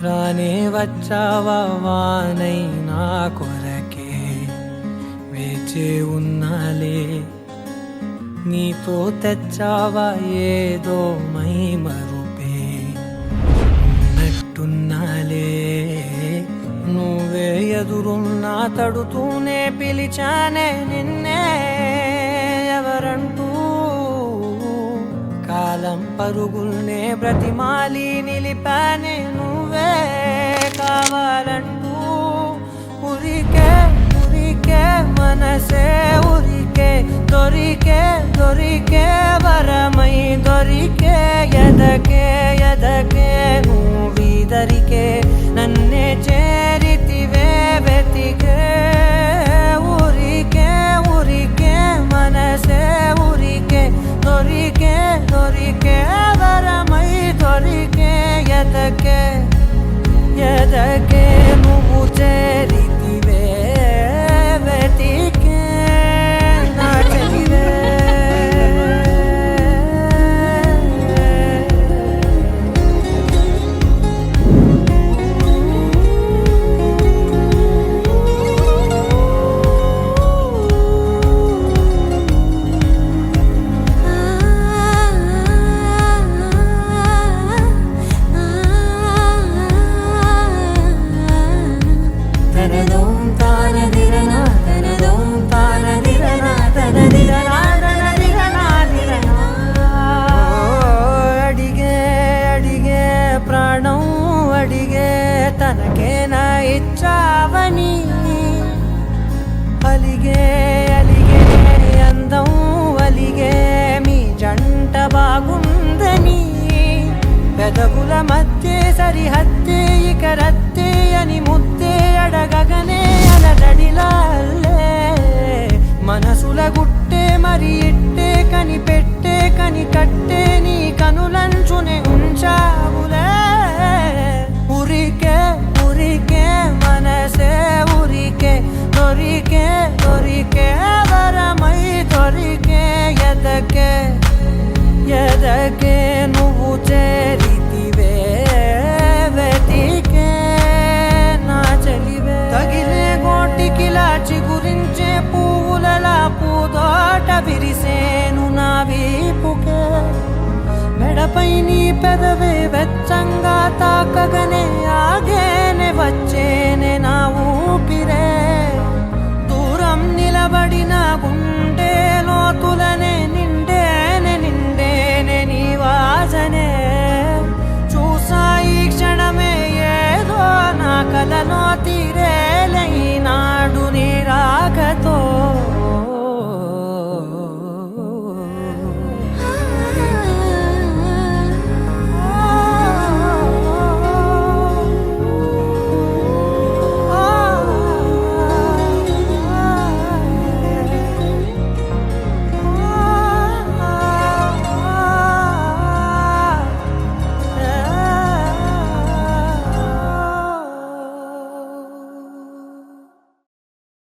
రానే వచ్చావా వానై నా కొరకే వేచే ఉన్నాలే నీతో తెచ్చావా ఏదో మై మరుపే ఉన్నట్టున్నాలే నువ్వే ఎదురున్నా తడుతూనే పిలిచానే నిన్నే ఎవరంటూ కాలం పరుగుల్నే బ్రతిమాలి నిలిపానే నువ్వే కావాలంటూ ఉరికే ఉరికే మనసే ఉరికే దొరికే దొరికే వరమై దొరికే ఎదకే ఎదకే నువ్విదరికే నన్నే చేరితివే వెతికే ఉరికే ఉరికే మనసే ఉరికే దొరికే దొరికే వరమై దొరికే ఎదకే ఎదకే నువ్వు చేరితివే వెతికే నా చెలివే తనకేనా ఇచ్చావని అలిగే అలిగే అందం అలిగే మీ జంట బాగుందని పెదవుల మధ్య సరిహద్దే ఇక రద్దే అని ముద్దే అడగగనే అలజడిలాల్లే మనసుల గుట్టే మరి ఇట్టే కనిపెట్టే కని కట్టే నీ కనులంచునే ఉంచావులే ఉరికే ఉరికే మనసే ఉరికే దొరికే దొరికే వరమై దొరికే ఎదకే ఎదకే నువ్వు చేరితివే వెతికే నా చెలివే తగిలే గోటికిలా చిగురించే పువ్వులలా పూదోట విరిసేను నా వీపుకే మెడపై నీ పెదవే వెచ్చంగా తాకగనే ఆగేనే వచ్చేనే నా ఊపిరే దూరం నిలబడిన